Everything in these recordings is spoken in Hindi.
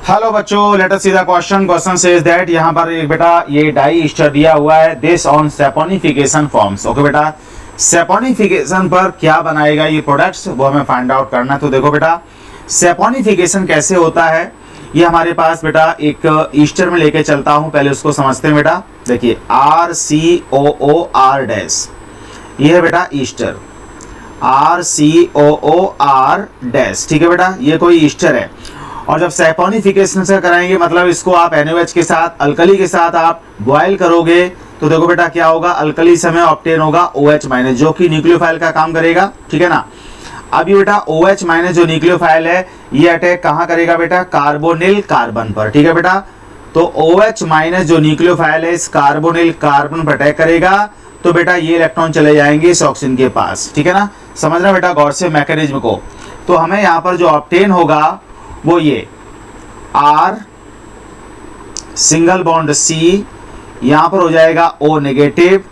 हेलो बच्चों, let us see the question. Question says that, यहाँ पर एक बेटा ये डाई ईस्टर दिया हुआ है, this on saponification forms. Okay बेटा, सैपोनिफिकेशन पर क्या बनाएगा ये प्रोडक्ट्स, वो हमें फाइंड आउट करना है। तो देखो बेटा, सैपोनिफिकेशन कैसे होता है ये हमारे पास बेटा एक ईस्टर में लेके चलता हूँ, पहले उसको समझते हैं बेटा। देखिए RCOOR डैश, ये है बेटा ईस्टर, RCOOR डैश, ठीक है बेटा, ये कोई ईस्टर है। और जब सैपोनिफिकेशन से कराएंगे मतलब इसको आप NaOH के साथ, अल्कली के साथ आप बॉयल करोगे तो देखो बेटा क्या होगा, अल्कली समय ऑब्टेन होगा OH- जो कि न्यूक्लियोफाइल का काम करेगा, ठीक है ना। अब ये बेटा OH- जो न्यूक्लियोफाइल है ये अटैक कहाँ करेगा बेटा, कार्बोनिल कार्बन पर, ठीक है बेटा। तो OH- जो न्यूक्लियोफाइल है इस कार्बोनिल कार्बन पर अटैक करेगा तो बेटा ये इलेक्ट्रॉन चले जाएंगे इस ऑक्सीजन के पास, ठीक है ना। समझना बेटा गौर से मैकेनिज्म को। तो हमें यहाँ पर जो ऑब्टेन होगा वो ये R सिंगल बॉन्ड C, यहां पर हो जाएगा O नेगेटिव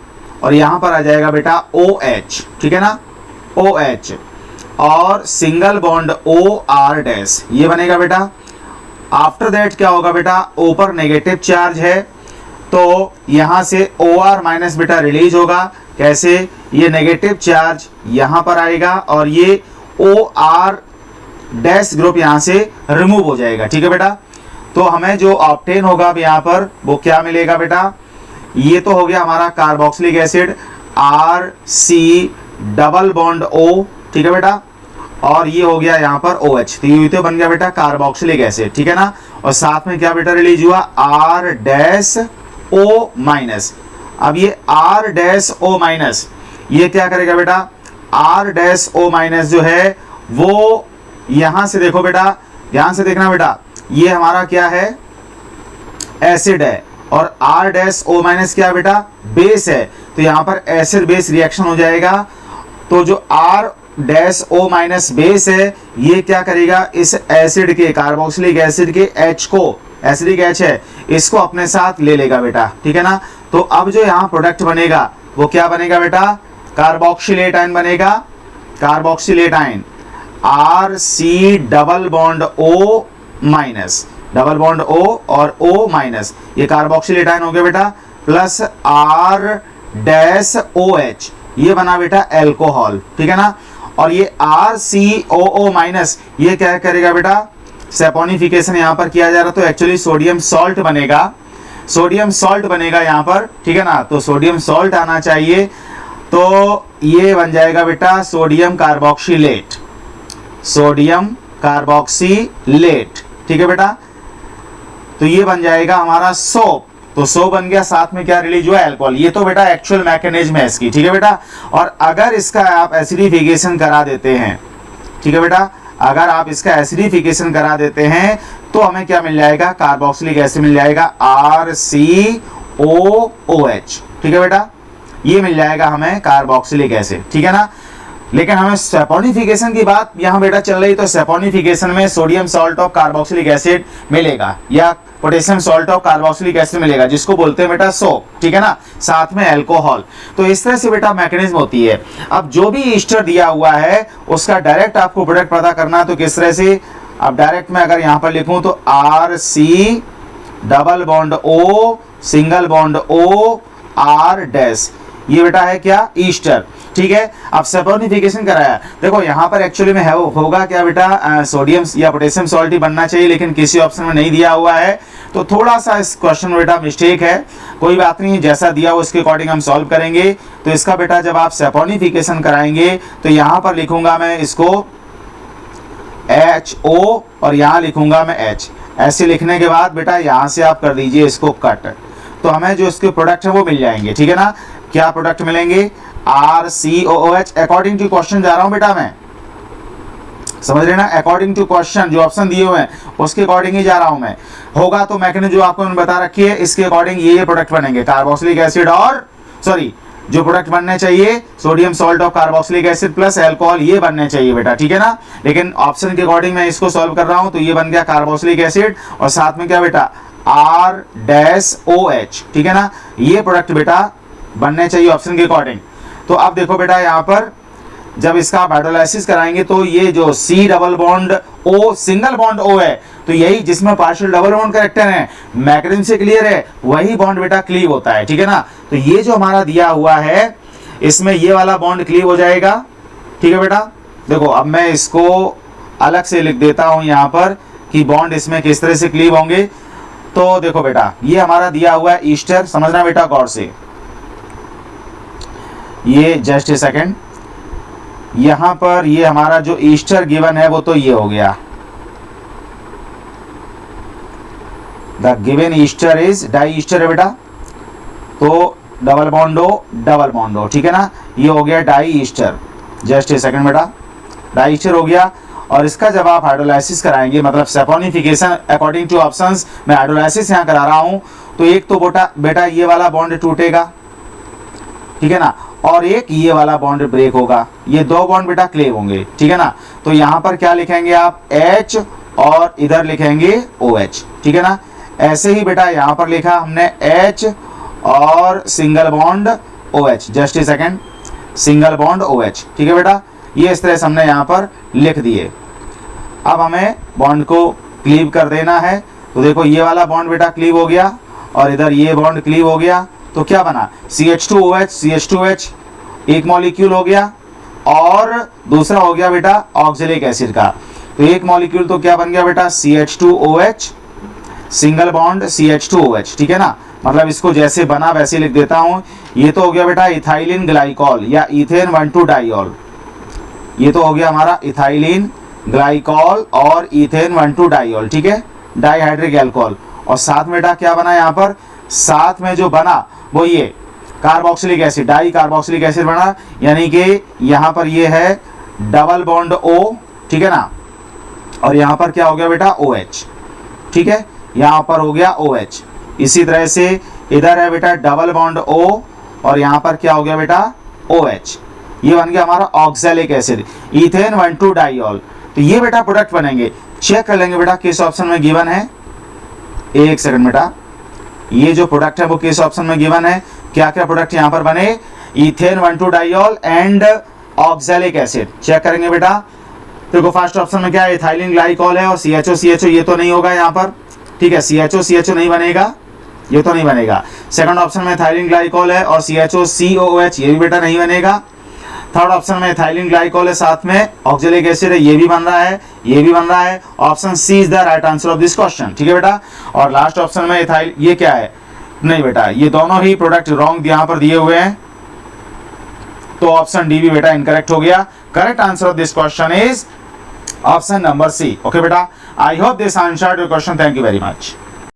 और यहां पर आ जाएगा बेटा OH, ठीक है ना, OH और सिंगल बॉन्ड OR डैश, ये बनेगा बेटा। आफ्टर दैट क्या होगा बेटा, O पर नेगेटिव चार्ज है तो यहां से OR- बेटा रिलीज होगा। कैसे, ये नेगेटिव चार्ज यहां पर आएगा और ये OR डैश ग्रुप यहां से रिमूव हो जाएगा, ठीक है बेटा। तो हमें जो ऑब्टेन होगा अब यहां पर वो क्या मिलेगा बेटा, ये तो हो गया हमारा carboxylic acid RC double bond O, ठीक है बेटा, और ये हो गया यहां पर OH, तो ये तो बन गया बेटा कार्बोक्सिलिक एसिड, ठीक है ना। और साथ में क्या बेटा रिलीज हुआ, R डैश O-। अब ये R डैश O-, ये क्या करेगा बेटा, R डैश O- जो है वो यहां से देखो बेटा, ध्यान से देखना बेटा, ये हमारा क्या है, एसिड है और R डैश O- क्या बेटा, बेस है। तो यहां पर एसिड बेस रिएक्शन हो जाएगा। तो जो R डैश O- बेस है ये क्या करेगा, इस एसिड के, कार्बोक्सिलिक एसिड के H को, एसिडिक H है, इसको अपने साथ ले लेगा बेटा, ठीक है ना। तो अब जो यहाँ प्रोडक्ट बनेगा वो क्या बनेगा बेटा, कार्बोक्सिलेट आयन बनेगा, carboxylate ion RC double bond O-, double bond O और O-, ये कार्बोक्सिलेट आयन हो गया बेटा, प्लस R डैश OH, ये बना बेटा एल्कोहल, ठीक है ना। और ये RCOO- ये क्या करेगा बेटा, सैपोनिफिकेशन यहां पर किया जा रहा तो एक्चुअली सोडियम सॉल्ट बनेगा, सोडियम सॉल्ट बनेगा यहां पर, ठीक है ना। तो सोडियम सॉल्ट आना चाहिए, तो ये बन जाएगा बेटा सोडियम कार्बोक्सिलेट, सोडियम कार्बोक्सिलेट, ठीक है बेटा। तो ये बन जाएगा हमारा सोप, तो सोप बन गया, साथ में क्या रिलीज हुआ, अल्कोहल। ये तो बेटा एक्चुअल मैकेनिज्म है इसकी, ठीक है बेटा। और अगर इसका आप एसिडिफिकेशन करा देते हैं, ठीक है बेटा, अगर आप इसका एसिडिफिकेशन करा देते हैं तो हमें क्या मिल जाएगा, कार्बोक्सिलिक एसिड मिल जाएगा RCOOH, ठीक है बेटा, ये मिल जाएगा हमें कार्बोक्सिलिक एसिड, ठीक है ना। लेकिन हमें सैपोनिफिकेशन की बात यहाँ बेटा चल रही, तो सैपोनिफिकेशन में sodium salt of carboxylic acid मिलेगा या potassium salt of carboxylic acid मिलेगा, जिसको बोलते हैं बेटा सोप, ठीक है ना, साथ में अल्कोहल। तो इस तरह से बेटा मैकेनिज्म होती है। अब जो भी ईस्टर दिया हुआ है उसका डायरेक्ट आपको प्रोडक्ट पता करना है, तो किस तरह से, अब डायरेक्ट में अगर यहाँ पर लिखूं तो RC double bond O single bond OR dash, ये बेटा है क्या, ईस्टर, ठीक है। अब सैपोनिफिकेशन कराया, देखो यहाँ पर एक्चुअली में है होगा क्या बेटा, सोडियम या पोटेशियम सॉल्ट ही बनना चाहिए, लेकिन किसी ऑप्शन में नहीं दिया हुआ है, तो थोड़ा सा इस क्वेश्चन में बेटा मिस्टेक है। कोई बात नहीं, जैसा दिया हो उसके अकॉर्डिंग हम सॉल्व करेंगे। तो इसका बेटा जब आप सैपोनिफिकेशन कराएंगे तो यहाँ पर लिखूंगा मैं इसको HO और यहाँ लिखूंगा मैं H। ऐसे लिखने के बाद बेटा यहाँ से आप कर दीजिए इसको कट, तो हमें जो इसके प्रोडक्ट है वो मिल जाएंगे, ठीक है ना। क्या प्रोडक्ट मिलेंगे, RCOOH, अकॉर्डिंग टू क्वेश्चन जा रहा हूं बेटा मैं, समझ रहे ना, अकॉर्डिंग टू क्वेश्चन जो ऑप्शन दिए हुए हैं उसके अकॉर्डिंग ही जा रहा हूं मैं। होगा तो मैंने जो आपको बता रखी है इसके अकॉर्डिंग ये प्रोडक्ट बनेंगे, कार्बोक्सिलिक एसिड और सॉरी जो प्रोडक्ट बनने चाहिए sodium salt of carboxylic acid plus alcohol, ये बनने चाहिए बेटा, ठीक है ना। लेकिन ऑप्शन के अकॉर्डिंग मैं इसको सॉल्व कर रहा हूं, तो ये बन गया कार्बोक्सिलिक एसिड और साथ में क्या बेटा R डैश OH, ठीक है ना, ये प्रोडक्ट बेटा बनने चाहिए ऑप्शन के अकॉर्डिंग। तो अब देखो बेटा यहाँ पर जब इसका हाइड्रोलाइसिस कराएंगे तो ये जो C double bond O single bond O है तो यही जिसमें पार्शियल डबल बॉन्ड करेक्टर है, मैकेनिज्म से क्लियर है, वही बॉन्ड बेटा क्लीव होता है, ठीक है ना। तो ये जो हमारा दिया हुआ है इसमें ये वाला बॉन्ड क्लीव हो जाएगा, ठीक है बेटा। देखो अब मैं इसको अलग से लिख देता हूं यहां पर कि बॉन्ड इसमें किस तरह से क्लीव होंगे। तो देखो बेटा ये हमारा दिया हुआ है ईस्टर, समझना बेटा गौर से, ये जस्ट ए सेकेंड, यहां पर ये हमारा जो ईस्टर गिवन है वो तो ये हो गया, the given ester is diester है बेटा, तो डबल बॉन्ड हो, ठीक है ना। ये हो गया diester, just a second बेटा, डाई ईस्टर हो गया। और इसका जब आप हाइड्रोलाइसिस कराएंगे, मतलब सैपोनिफिकेशन अकॉर्डिंग टू ऑप्शंस, मैं हाइड्रोलाइसिस यहाँ करा रहा हूँ, तो एक तो बेटा ये वाला बॉन्ड टूटेगा, ठीक है ना, और एक ये वाला बॉन्ड ब्रेक होगा, ये दो बॉन्ड बेटा क्लेव होंगे, ठीक है ना। तो यहाँ पर क्या लिखेंगे आप H और इधर लिखेंगे OH, ठीक है ना। ऐसे ही बेटा यहाँ पर लिखा हमने H और single bond OH, just a second, single bond OH, ठीक है बेटा। ये इस तरह से हमने यहाँ पर लिख दिए। अब हमें बॉन्ड को क्लीव कर देना है, तो देखो ये वाला बॉन्ड बेटा क्लीव हो गया और इधर ये बॉन्ड क्लीव हो गया, तो क्या बना CH2OH, CH2H एक मॉलिक्यूल हो गया और दूसरा हो गया बेटा ऑक्जेलिक एसिड का। तो एक मॉलिक्यूल तो क्या बन गया बेटा CH2OH सिंगल बॉन्ड CH2OH, ठीक है ना। मतलब इसको जैसे बना वैसे लिख देता हूं, ये तो हो गया बेटा इथाइलिन ग्लाइकॉल या इथेन 1,2 डाइऑल, ये तो हो गया हमारा इथाइलिन ग्लाइकॉल और इथेन 1,2 डाइऑल, ठीक है, डाइहाइड्रिक अल्कोहल। और साथ में बेटा क्या बना यहाँ पर, साथ में जो बना वो ये carboxylic acid, di carboxylic acid बना, यानी कि यहाँ पर ये है डबल बॉन्ड O, ठीक है ना, और यहाँ पर क्या हो गया बेटा OH, ठीक है, यहाँ पर हो गया OH। इसी तरह से इधर है बेटा डबल बॉन्ड O और यहाँ पर क्या हो गया बेटा OH, ये बन गया हमारा ऑक्सैलिक एसिड, इथेन 1,2 डाइऑल। तो ये बेटा प्रोडक्ट बनेंगे, चेक कर लेंगे बेटा किस ऑप्शन में गिवन है, एक सेकंड बेटा, ये जो प्रोडक्ट है वो किस ऑप्शन में गिवन है, क्या क्या प्रोडक्ट यहाँ पर बने, ethane 1,2 diol and oxalic acid. Check करेंगे बेटा, देखो फर्स्ट ऑप्शन में क्या है, इथाइलिन ग्लाइकॉल है और CHO ये तो नहीं होगा यहाँ पर, ठीक है, CHO नहीं बनेगा, ये तो नहीं बनेगा। सेकंड ऑप्शन में इथाइलिन ग्लाइकॉल है और CHOCOH, ये भी बेटा नहीं बनेगा। थर्ड ऑप्शन में इथाइलिन ग्लाइकॉल है, साथ में ऑक्सैलिक एसिड है, ये भी बन रहा है, ये भी बन रहा है। Option C is the right answer of this question, ठीक है बेटा। और लास्ट ऑप्शन में इथाइल, ये क्या है, नहीं बेटा ये दोनों ही प्रोडक्ट रॉन्ग यहाँ पर दिए हुए हैं, तो ऑप्शन डी भी बेटा इनकरेक्ट हो गया। Correct answer of this question is option number C. Okay बेटा, I hope this answered your question, thank you very much.